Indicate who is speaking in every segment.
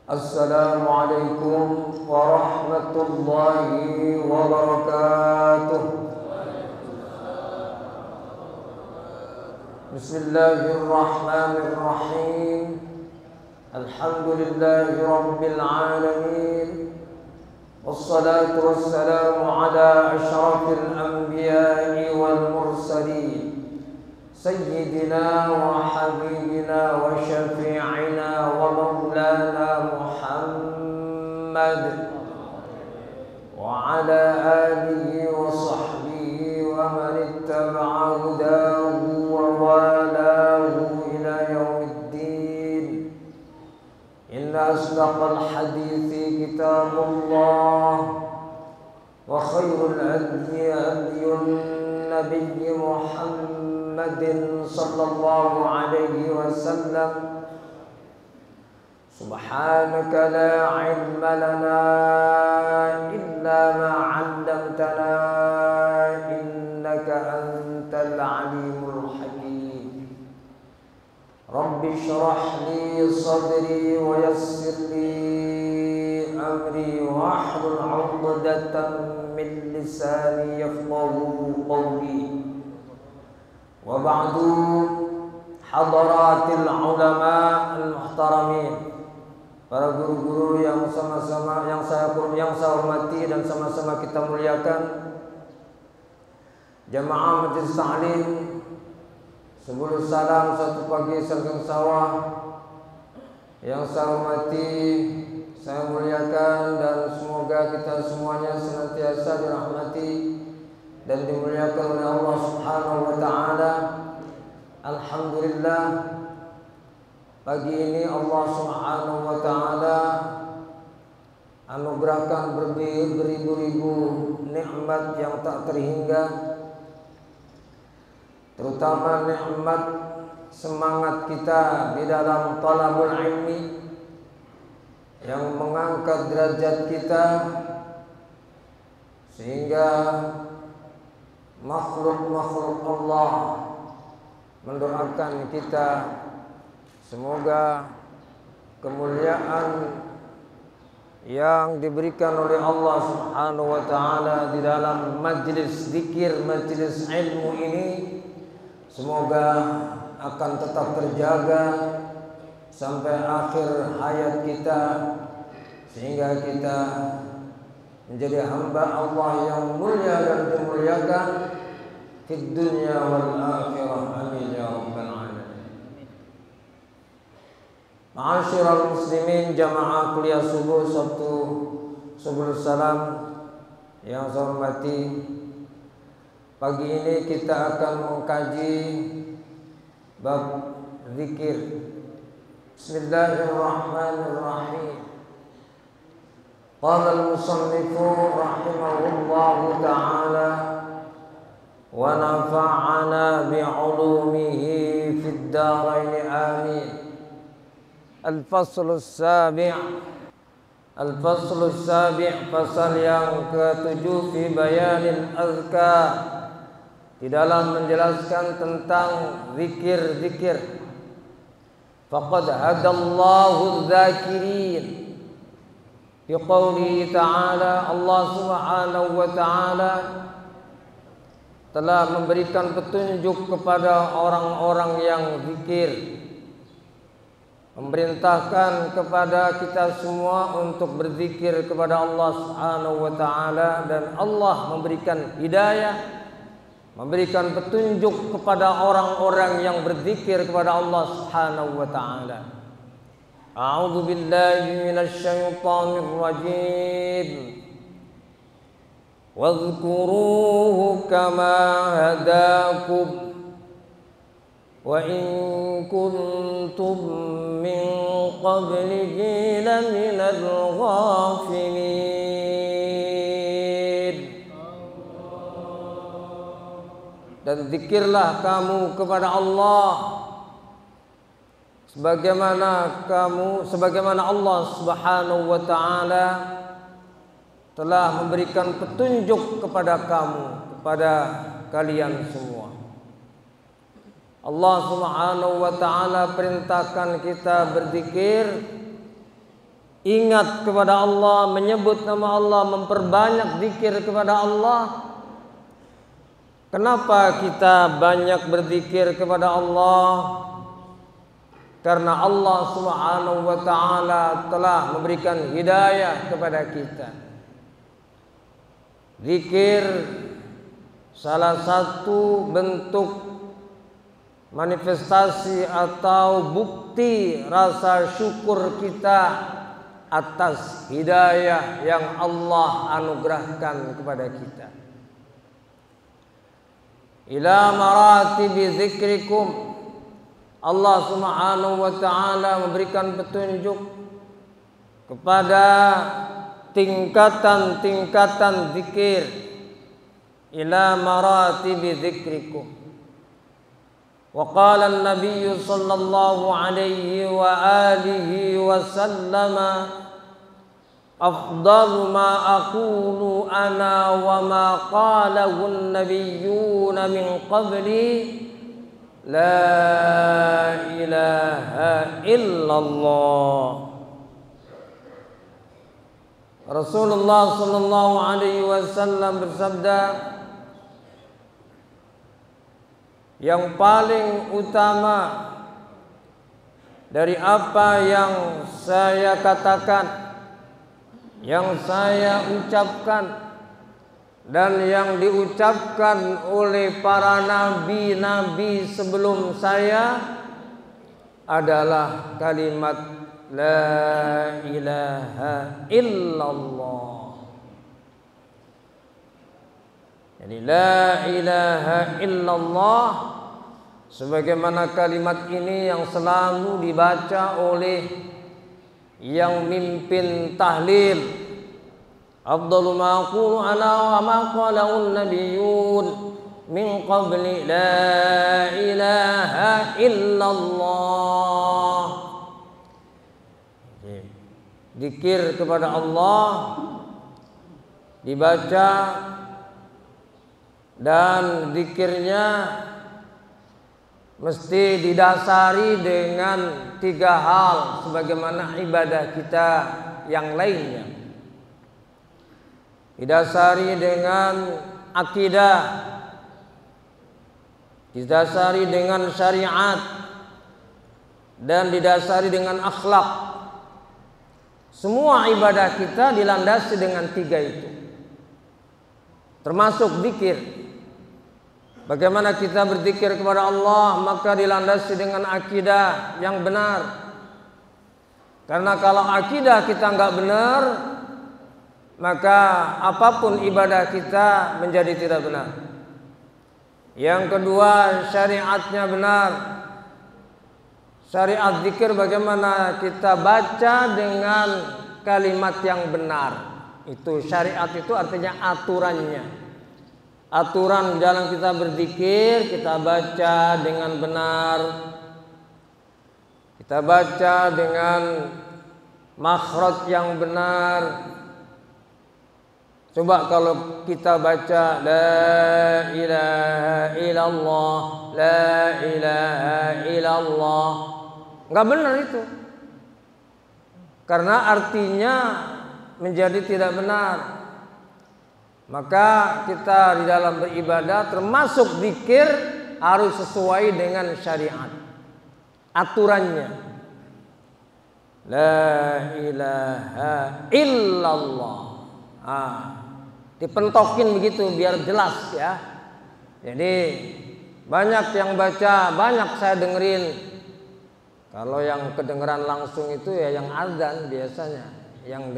Speaker 1: Assalamualaikum warahmatullahi wabarakatuh. Bismillahirrahmanirrahim. Alhamdulillahi rabbil alamin. Wassalatu wassalamu ala asyrafil anbiya'i wal mursalin, Sayyidina wa habibina wa syafi'ina wa maulana Muhammad wa ala alihi wa sahbihi wa man ittaba'a hudahu wa walahu ila yaumiddin. Inna asdaqal hadithi kitabullah wa khairul hadyi hadyun nabiyyi Muhammad sallallahu alaihi wasallam. Subhanaka la ilma lana illa ma 'allamtana innaka antal alimul hakim. Rabbi shrah li sadri wa yassir li amri wahlul 'uqdatam min lisani yafqahu qawli. Wa ba'du, hadaratil ulama al-muhtaramin, para guru-guru yang sama-sama yang saya hormati dan sama-sama kita muliakan, jamaah majelis ta'lim, sebelum salam satu pagi saking sawah yang saya hormati, saya muliakan, dan semoga kita semuanya senantiasa dirahmati dan dimuliakan oleh Allah Subhanahu wa taala. Alhamdulillah, pagi ini Allah Subhanahu wa taala anugerahkan beribu-ribu nikmat yang tak terhingga, terutama nikmat semangat kita di dalam talabul ilmi yang mengangkat derajat kita sehingga makhluk-makhluk Allah mendoakan kita semoga kemuliaan yang diberikan oleh Allah Subhanahu wa taala di dalam majlis zikir, majlis ilmu ini semoga akan tetap terjaga sampai akhir hayat kita, sehingga kita menjadi hamba Allah yang mulia dan dimuliakan di dunia wal akhirah. Amin ya rabbal alamin. Ma'asyiral muslimin, jamaah kuliah subuh Sabtu Subul Salam yang saya hormati, pagi ini kita akan mengkaji bab zikir. Bismillahirrahmanirrahim. Qala al-musannifu rahimahullahu ta'ala wa nafa'ana bi'ulumihi fid darain amin. Al-faslu as-sabi', fasal yang ke-7 fi bayanil azkar, di dalam menjelaskan tentang zikir-zikir. Faqad hadallahu adh-dhakirin. Fi qawlihi ta'ala, Allah Subhanahu wa ta'ala telah memberikan petunjuk kepada orang-orang yang zikir, memerintahkan kepada kita semua untuk berzikir kepada Allah Subhanahu wa ta'ala, dan Allah memberikan hidayah, memberikan petunjuk kepada orang-orang yang berzikir kepada Allah Subhanahu wa ta'ala. A'udzu billahi minasy syaithanir rajim. Wadhkuruhu kama hadakum wa in kuntum min qablihi laminal ghafilin. Dan zikirlah kamu kepada Allah sebagaimana Allah Subhanahu wa taala telah memberikan petunjuk kepada kamu, kepada kalian semua. Allah Subhanahu wa taala perintahkan kita berzikir ingat kepada Allah, menyebut nama Allah, memperbanyak zikir kepada Allah. Kenapa kita banyak berzikir kepada Allah? Karena Allah Subhanahu wa taala telah memberikan hidayah kepada kita. Zikir salah satu bentuk manifestasi atau bukti rasa syukur kita atas hidayah yang Allah anugerahkan kepada kita. Ila maratibi dzikrikum, Allah Subhanahu wa taala memberikan petunjuk kepada tingkatan-tingkatan zikir. Ila maratibi dzikrikum. Wa qala an-nabiy sallallahu alaihi wa alihi wa sallama, afdalu ma aqulu ana wa ma qalahu an-nabiyyuna min qabli, la ilaha illallah. Rasulullah sallallahu alaihi wasallam bersabda, yang paling utama dari apa yang saya katakan, yang saya ucapkan, dan yang diucapkan oleh para nabi-nabi sebelum saya adalah kalimat la ilaha illallah. Jadi la ilaha illallah sebagaimana kalimat ini yang selalu dibaca oleh yang mimpin tahlil. Afdalu ma aqulu ana wa ma qalahu an-nabiyyun min qabli, la ilaha illallah. Zikir kepada Allah dibaca dan zikirnya mesti didasari dengan 3 hal sebagaimana ibadah kita yang lainnya. Didasari dengan akidah, didasari dengan syariat, dan didasari dengan akhlak. Semua ibadah kita dilandasi dengan 3 itu, termasuk zikir. Bagaimana kita berzikir kepada Allah, maka dilandasi dengan akidah yang benar. Karena kalau akidah kita nggak benar, maka apapun ibadah kita menjadi tidak benar. Yang kedua, syariatnya benar. Syariat zikir bagaimana kita baca dengan kalimat yang benar. Itu syariat, itu artinya aturannya. Aturan dalam kita berzikir, kita baca dengan benar. Kita baca dengan makhraj yang benar. Coba kalau kita baca la ilaha illallah, la ilaha illallah, nggak benar itu. Karena artinya menjadi tidak benar. Maka kita di dalam beribadah termasuk zikir harus sesuai dengan syariat, aturannya. La ilaha illallah. Dipentokin begitu biar jelas ya. Jadi banyak yang baca, banyak saya dengerin. Kalau yang kedengeran langsung itu ya yang azan biasanya, yang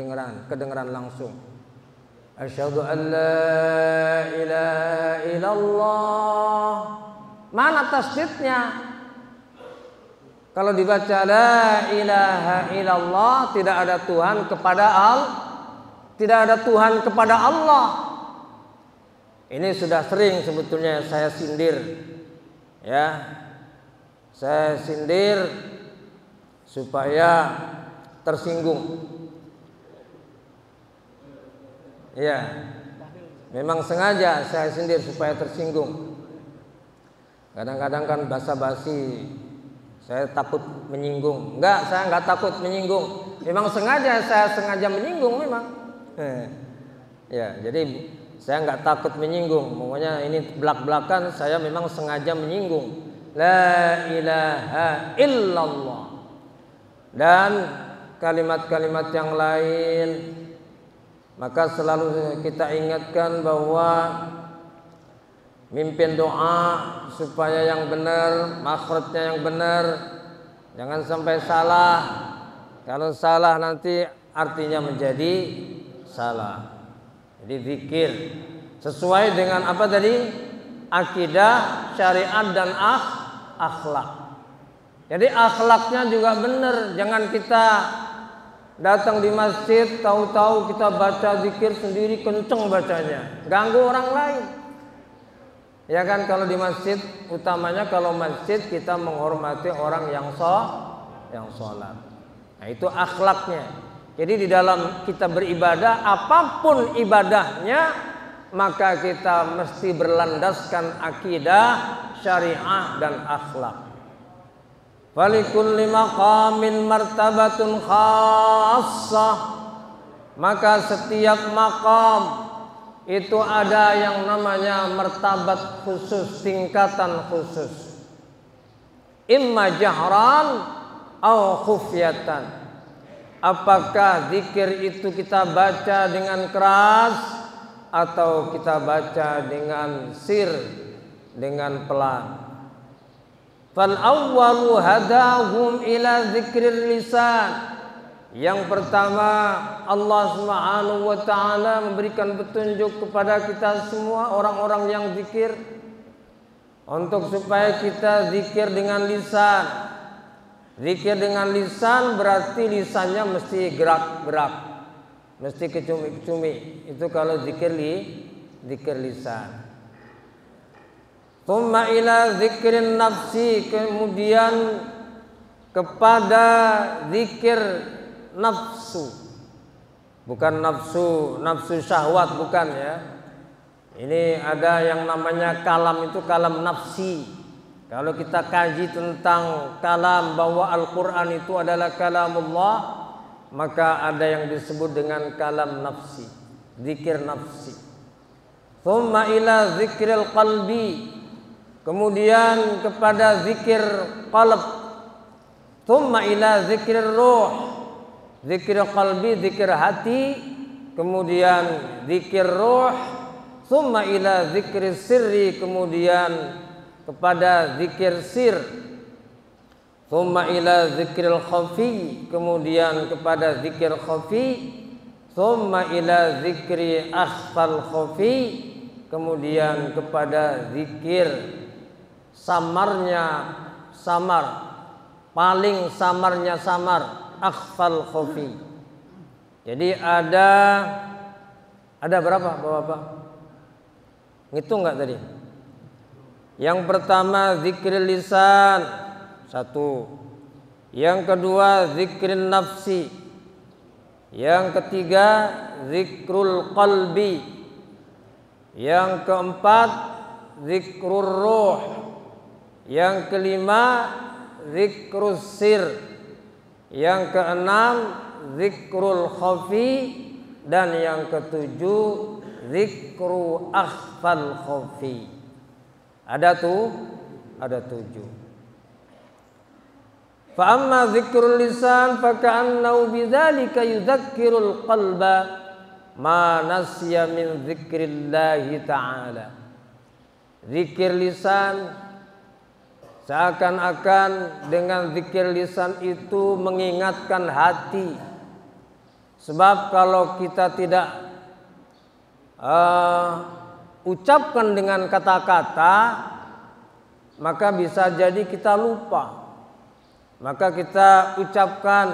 Speaker 1: kedengeran langsung. Asyhadu an la ilaha illallah. Mana tasdidnya? Kalau dibaca la ilaha illallah, tidak ada Tuhan kepada tidak ada Tuhan kepada Allah. Ini sudah sering sebetulnya saya sindir. Ya. Saya sindir supaya tersinggung. Ya. Memang sengaja saya sindir supaya tersinggung. Kadang-kadang kan basa-basi, saya takut menyinggung. Enggak, saya enggak takut menyinggung. Memang sengaja, saya sengaja menyinggung memang. Ya, jadi saya nggak takut menyinggung. Pokoknya ini belak-belakan saya memang sengaja menyinggung. La ilaha illallah. Dan kalimat-kalimat yang lain, maka selalu kita ingatkan bahwa mimpin doa supaya yang benar, makhrajnya yang benar, jangan sampai salah. Kalau salah nanti artinya menjadi salah. Jadi zikir sesuai dengan apa tadi? Akidah, syariat dan akhlak. Jadi akhlaknya juga benar. Jangan kita datang di masjid tahu-tahu kita baca zikir sendiri kenceng bacanya, ganggu orang lain. Ya kan, kalau di masjid utamanya kalau masjid kita menghormati orang yang sholat. Nah, itu akhlaknya. Jadi di dalam kita beribadah, apapun ibadahnya, maka kita mesti berlandaskan akidah, syariah dan akhlak. Walikulli maqamin martabatun khassah. Maka setiap maqam itu ada yang namanya martabat khusus, tingkatan khusus. Imma jahran au khufyatan. Apakah zikir itu kita baca dengan keras atau kita baca dengan sir, dengan pelan. Fal awwalu hadahum ila dzikrir lisan. Yang pertama, Allah Subhanahu wa taala memberikan petunjuk kepada kita semua orang-orang yang zikir untuk supaya kita zikir dengan lisan. Zikir dengan lisan berarti lisannya mesti gerak-gerak, mesti kecumi-kecumi. Itu kalau zikir lisan. Tsumma ila zikrin nafsi, kemudian kepada zikir nafsu. Bukan nafsu syahwat, bukan ya. Ini ada yang namanya kalam, itu kalam nafsi. Kalau kita kaji tentang kalam bahwa Al-Quran itu adalah kalamullah, maka ada yang disebut dengan kalam nafsi, zikir nafsi. Tsumma ila zikril qalbi, kemudian kepada zikir qalb. Tsumma ila zikrir ruh, zikir qalbi, zikir hati, kemudian zikir ruh. Tsumma ila zikrir sirri, kemudian kepada zikir sir. Tsumma ila zikril khafi, kemudian kepada zikir khafi. Tsumma ila zikri akhfal khafi, kemudian kepada zikir samarnya samar, paling samarnya samar, akhfal khafi. Jadi ada berapa Bapak? Ngitung enggak tadi? Yang pertama zikril lisan, 1. Yang kedua zikrin nafsi. Yang ketiga zikrul qalbi. Yang keempat zikrul ruh. Yang kelima zikrus sir. Yang keenam zikrul khafi. Dan yang ketujuh zikru akhfal khafi. Ada 7. Fa amma zikrul lisan fa ka'annahu bidzalika yudzakkirul qalba ma nasiya min zikrillahi ta'ala. Zikir lisan seakan-akan dengan zikir lisan itu mengingatkan hati. Sebab kalau kita tidak ucapkan dengan kata-kata, maka bisa jadi kita lupa. Maka kita ucapkan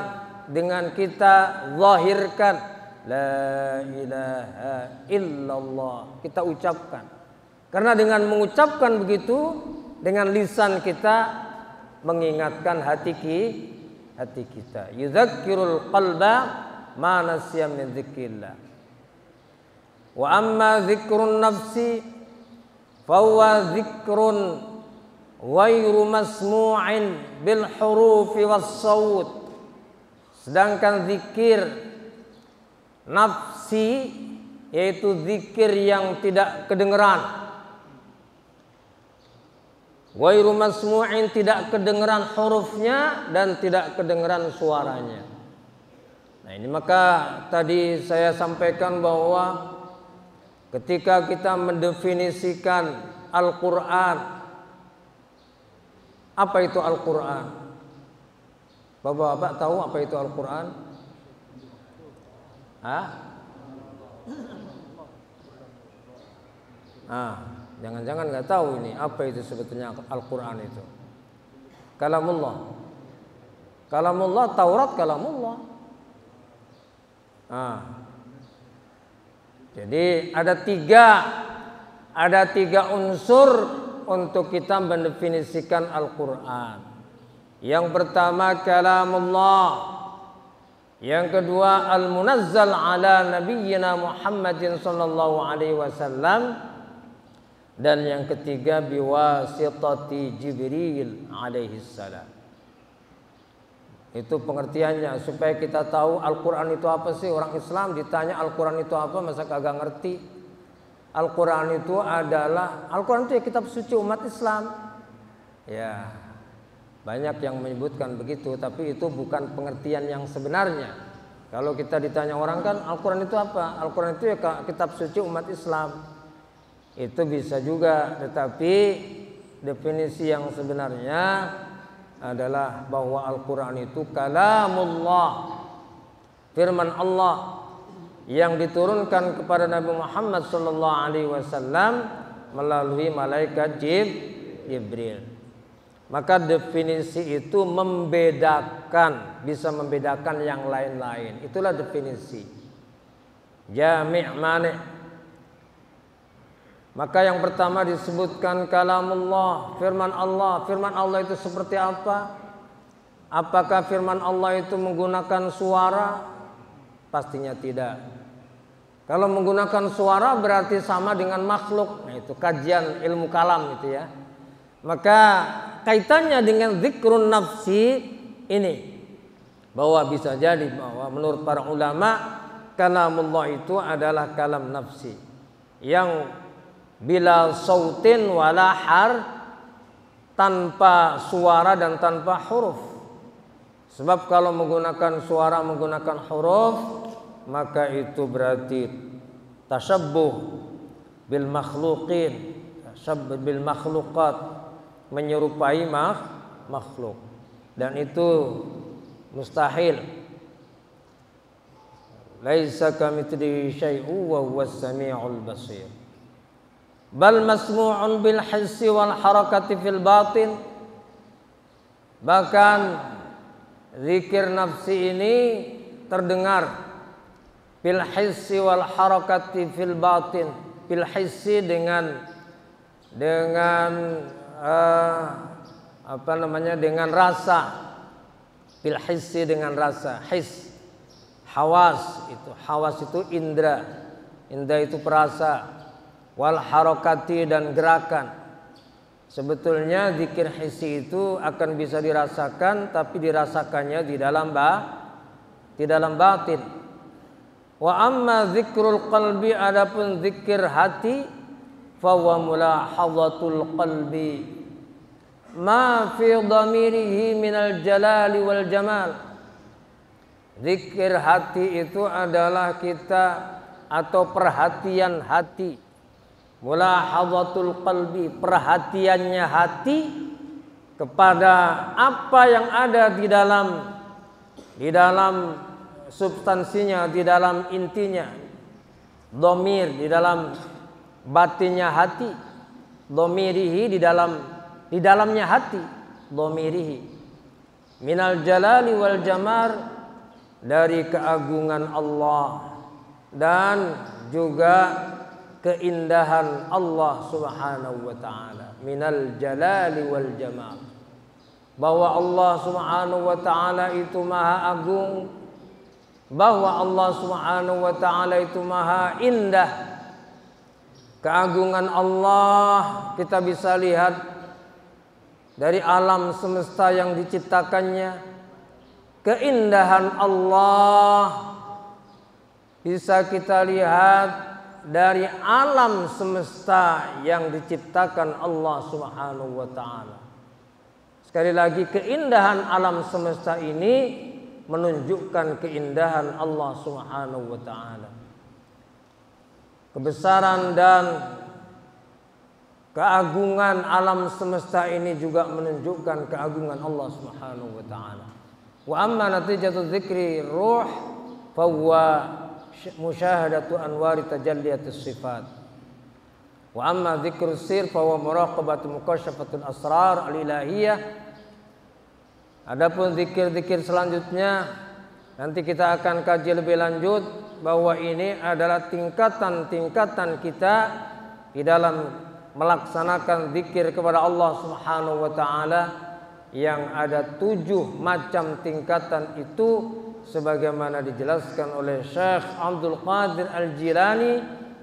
Speaker 1: dengan kita zahirkan la ilaha illallah, kita ucapkan. Karena dengan mengucapkan begitu dengan lisan kita mengingatkan hati kita. Yudzakirul qalba ma nasiya min dzikrillah. Wa amma zikrun nafsi fa huwa zikrun ghairu masmu'in bil hurufi was saut. Sedangkan zikir nafsi yaitu zikir yang tidak kedengeran, ghairu masmu'in, tidak kedengeran hurufnya dan tidak kedengeran suaranya. Nah ini maka tadi saya sampaikan bahwa ketika kita mendefinisikan Al-Quran, apa itu Al-Quran? Bapak-bapak tahu apa itu Al-Quran? Jangan-jangan nggak tahu ini apa itu sebetulnya Al-Quran itu. Kalamullah. Kalamullah, Taurat kalamullah. Jadi ada tiga unsur untuk kita mendefinisikan Al-Quran. Yang pertama kalamullah, yang kedua al-munazzal ala nabiyyina Muhammadin sallallahu alaihi wasallam, dan yang ketiga biwasitati Jibril alaihi salam. Itu pengertiannya supaya kita tahu Al-Quran itu apa sih. Orang Islam ditanya Al-Quran itu apa masa kagak ngerti. Al-Quran itu adalah, Al-Quran itu ya kitab suci umat Islam. Ya, banyak yang menyebutkan begitu, tapi itu bukan pengertian yang sebenarnya. Kalau kita ditanya orang kan Al-Quran itu apa? Al-Quran itu ya kitab suci umat Islam. Itu bisa juga, tetapi definisi yang sebenarnya adalah bahwa Al-Quran itu kalamullah, firman Allah yang diturunkan kepada Nabi Muhammad SAW melalui malaikat Jibril. Maka definisi itu membedakan, bisa membedakan yang lain-lain. Itulah definisi jami' mani'. Maka yang pertama disebutkan kalamullah, firman Allah. Firman Allah itu seperti apa? Apakah firman Allah itu menggunakan suara? Pastinya tidak. Kalau menggunakan suara berarti sama dengan makhluk. Nah, itu kajian ilmu kalam itu ya. Maka kaitannya dengan zikrun nafsi ini, bahwa bisa jadi bahwa menurut para ulama kalamullah itu adalah kalam nafsi yang bila sautin wala har, tanpa suara dan tanpa huruf. Sebab kalau menggunakan suara, menggunakan huruf, maka itu berarti tasyabbuh bil makhluqin, tasyabbuh bil makhluqat, menyerupai makhluk, dan itu mustahil. Laisa kamitslihi syai'un wa huwas samiul basir. Bal masmu'un bil hissi wal harakati fil batin. Bahkan zikir nafsi ini terdengar bil hissi wal harakati fil batin. Bil hissi dengan dengan rasa. Bil hissi dengan rasa. His, hawas itu indra. Indra itu perasa. Wal harakati dan gerakan. Sebetulnya zikir hissi itu akan bisa dirasakan, tapi dirasakannya di dalam batin. Wa amma zikrul qalbi, adapun zikir hati, fa wa mulahadhatul qalbi ma fi dhamirihi minal jalali wal jamal. Zikir hati itu adalah kita atau perhatian hati. Mulahadhatul qalbi, perhatiannya hati kepada apa yang ada di dalam substansinya, di dalam intinya. Dhamir di dalam batinnya hati, dhamirihi di dalamnya hati, dhamirihi. Minal jalali wal jamar, dari keagungan Allah dan juga keindahan Allah Subhanahu wa ta'ala. Minal jalali wal jamal, bahwa Allah Subhanahu wa ta'ala itu maha agung, bahwa Allah Subhanahu wa ta'ala itu maha indah. Keagungan Allah kita bisa lihat dari alam semesta yang diciptakannya, keindahan Allah bisa kita lihat dari alam semesta yang diciptakan Allah Subhanahu wa taala. Sekali lagi, keindahan alam semesta ini menunjukkan keindahan Allah Subhanahu wa taala. Kebesaran dan keagungan alam semesta ini juga menunjukkan keagungan Allah Subhanahu wa taala. Wa amma natijatu dzikri ruh fa huwa musyahadatu anwari tajalliyatis sifat. Wa amma dzikru sir fa huwa muraqabatu mukasyafatul asrar al-ilahiyah. Adapun zikir-zikir selanjutnya nanti kita akan kaji lebih lanjut, bahwa ini adalah tingkatan-tingkatan kita di dalam melaksanakan zikir kepada Allah Subhanahu wa taala, yang ada 7 macam tingkatan itu sebagaimana dijelaskan oleh Syekh Abdul Qadir Al-Jilani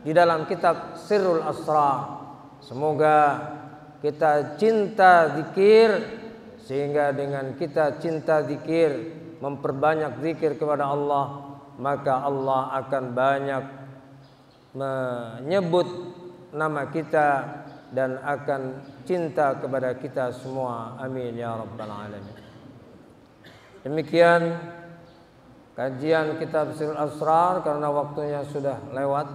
Speaker 1: di dalam kitab Sirrul Asrar. Semoga kita cinta zikir, sehingga dengan kita cinta zikir, memperbanyak zikir kepada Allah, maka Allah akan banyak menyebut nama kita dan akan cinta kepada kita semua. Amin ya rabbal alamin. Demikian kajian kitab Sirrul Asrar, karena waktunya sudah lewat.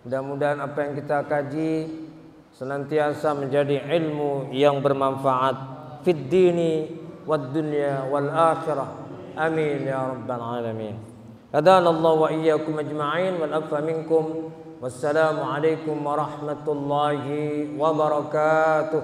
Speaker 1: Mudah-mudahan apa yang kita kaji senantiasa menjadi ilmu yang bermanfaat fid dini wad dunya wal akhirah. Amin ya rabbal alamin. Hadana Allah wa iyyakum ajma'in wal afa minkum. Wassalamu alaikum warahmatullahi wabarakatuh.